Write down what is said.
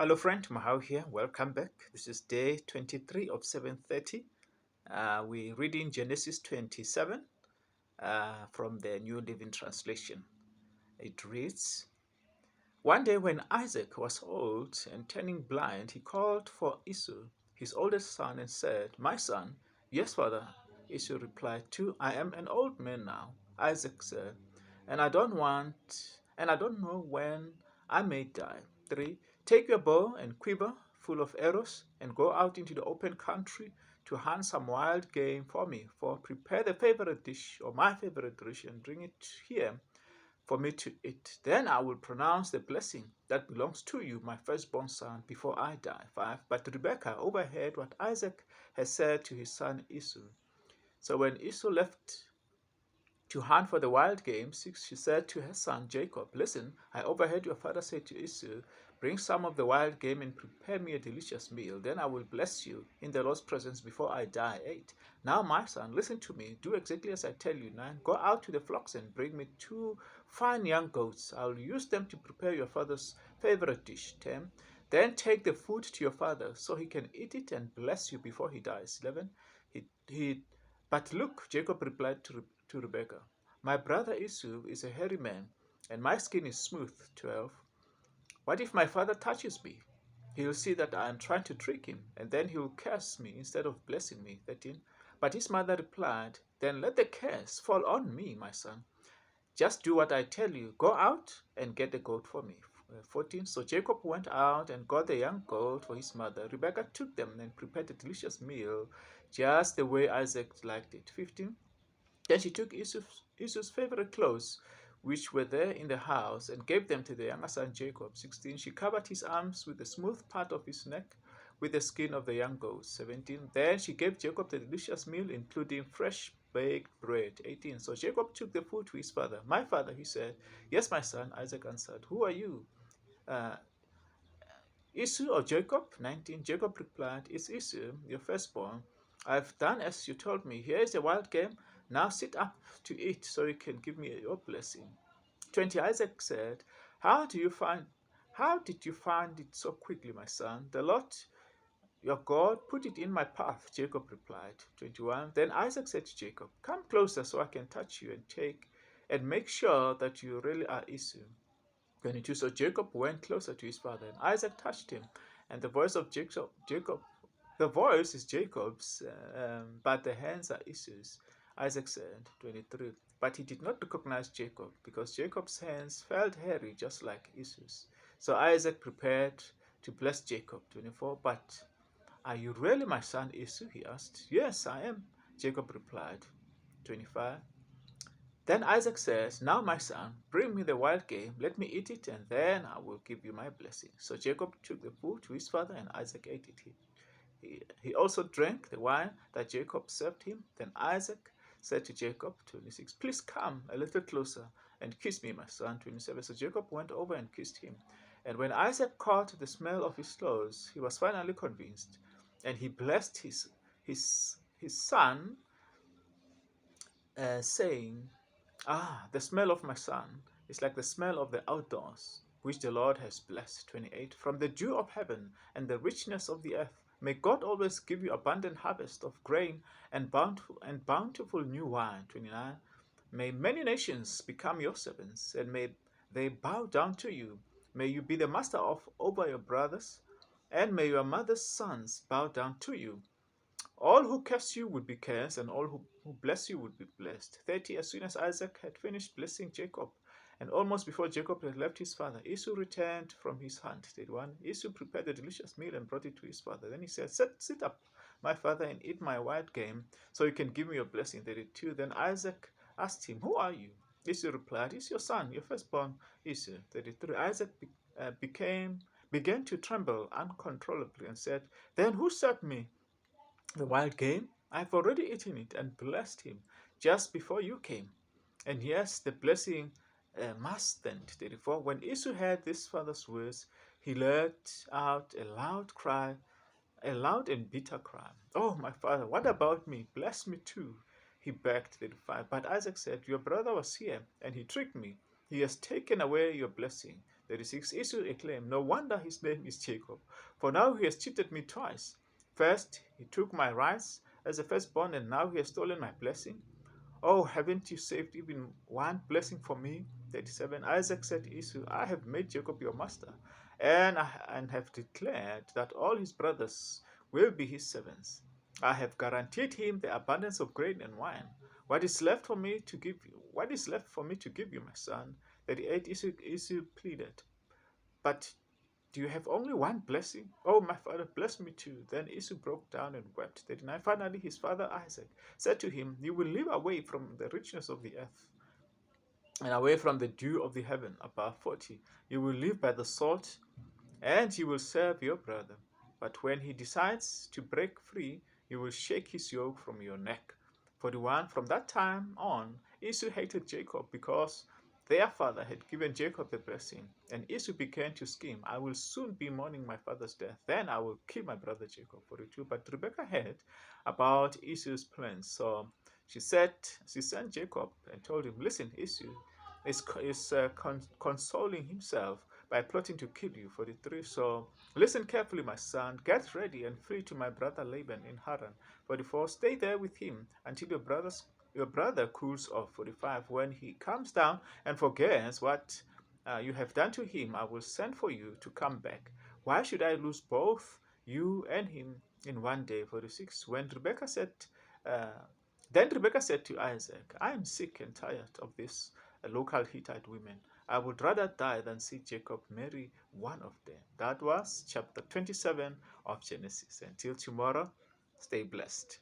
Hello friend, Mahao here. Welcome back. This is day 23 of 730. We're reading Genesis 27 from the New Living Translation. It reads, One day when Isaac was old and turning blind, he called for Esau, his oldest son, and said, My son. Yes, father. Esau replied, Too, I am an old man now. Isaac said, and I don't know when I may die. 3. Take your bow and quiver full of arrows and go out into the open country to hunt some wild game for me. 4. Prepare the favorite dish or my favorite dish and bring it here for me to eat. Then I will pronounce the blessing that belongs to you, my firstborn son, before I die. 5. But Rebekah overheard what Isaac had said to his son Esau. So when Esau left to hunt for the wild game, 6, she said to her son Jacob, Listen, I overheard your father say to Esau, Bring some of the wild game and prepare me a delicious meal. Then I will bless you in the Lord's presence before I die. 8. Now, my son, listen to me. Do exactly as I tell you. 9. Go out to the flocks and bring me 2 fine young goats. I will use them to prepare your father's favorite dish. 10. Then take the food to your father so he can eat it and bless you before he dies. 11. He but look, Jacob replied to Rebekah, My brother Esau is a hairy man, and my skin is smooth. 12. What if my father touches me? He will see that I am trying to trick him, and then he will curse me instead of blessing me. 13. But his mother replied, Then let the curse fall on me, my son. Just do what I tell you. Go out and get the goat for me. 14. So Jacob went out and got the young goat for his mother. Rebekah took them and prepared a delicious meal, just the way Isaac liked it. 15. Then she took Esau's favorite clothes, which were there in the house, and gave them to the younger son Jacob. 16. She covered his arms with the smooth part of his neck with the skin of the young goat. 17. Then she gave Jacob the delicious meal, including fresh baked bread. 18. So Jacob took the food to his father. My father, he said. Yes, my son, Isaac answered. Who are you? Uh, Esau or Jacob? 19. Jacob replied, It's Esau, your firstborn. I've done as you told me. Here is a wild game. Now sit up to eat so you can give me your blessing. 20. Isaac said, How did you find it so quickly, my son? The Lord your God put it in my path, Jacob replied. 21. Then Isaac said to Jacob, Come closer so I can touch you and make sure that you really are Esau. 22. So Jacob went closer to his father, and Isaac touched him. And the voice is Jacob's, but the hands are Esau's. Isaac said, 23. But he did not recognize Jacob, because Jacob's hands felt hairy, just like Esau's. So Isaac prepared to bless Jacob. 24. But are you really my son Esau? He asked. Yes, I am, Jacob replied. 25. Then Isaac says, Now, my son, bring me the wild game, let me eat it, and then I will give you my blessing. So Jacob took the food to his father, and Isaac ate it. He also drank the wine that Jacob served him. Then Isaac said to Jacob, 26, Please come a little closer and kiss me, my son. 27. So Jacob went over and kissed him. And when Isaac caught the smell of his clothes, he was finally convinced, and he blessed his son, saying, the smell of my son is like the smell of the outdoors, which the Lord has blessed. 28. From the dew of heaven and the richness of the earth, may God always give you abundant harvest of grain and bountiful new wine. 29. May many nations become your servants, and may they bow down to you. May you be the master over your brothers, and may your mother's sons bow down to you. All who curse you would be cursed, and all who bless you would be blessed. 30. As soon as Isaac had finished blessing Jacob, and almost before Jacob had left his father, Esau returned from his hunt. 31. Esau prepared a delicious meal and brought it to his father. Then he said, Sit up, my father, and eat my wild game, so you can give me your blessing. 32. Then Isaac asked him, Who are you? Esau replied, It's your son, your firstborn Esau. 33. Isaac began to tremble uncontrollably and said, Then who served me the wild game? I've already eaten it and blessed him just before you came. And yes, the blessing must stand. 34. When Esau heard his father's words, he let out a loud and bitter cry. Oh, my father, what about me? Bless me too, he begged. 35. But Isaac said, Your brother was here, and he tricked me. He has taken away your blessing. 36. Esau exclaimed, "No wonder his name is Jacob, for now he has cheated me twice. First, he took my rights as a firstborn, and now he has stolen my blessing. Oh, haven't you saved even one blessing for me?" 37. Isaac said to Esau, "I have made Jacob your master, and have declared that all his brothers will be his servants. I have guaranteed him the abundance of grain and wine. What is left for me to give you? What is left for me to give you, my son?" 38. Esau pleaded, "But do you have only one blessing? Oh, my father, bless me too." Then Esau broke down and wept. 39. Finally, his father Isaac said to him, "You will live away from the richness of the earth and away from the dew of the heaven above 40. You will live by the salt, and you will serve your brother. But when he decides to break free, you will shake his yoke from your neck." 41. From that time on, Esau hated Jacob because their father had given Jacob the blessing. And Esau began to scheme, "I will soon be mourning my father's death. Then I will kill my brother Jacob." 42. But Rebekah heard about Esau's plans. So she sent Jacob and told him, "Listen, Esau is consoling himself by plotting to kill you." 43. So listen carefully, my son. Get ready and flee to my brother Laban in Haran. 44. Stay there with him until your brother cools off. 45. When he comes down and forgets what you have done to him, I will send for you to come back. Why should I lose both you and him in one day? 46. Uh, Then Rebekah said to Isaac, "I am sick and tired of these local Hittite women. I would rather die than see Jacob marry one of them." That was chapter 27 of Genesis. Until tomorrow, stay blessed.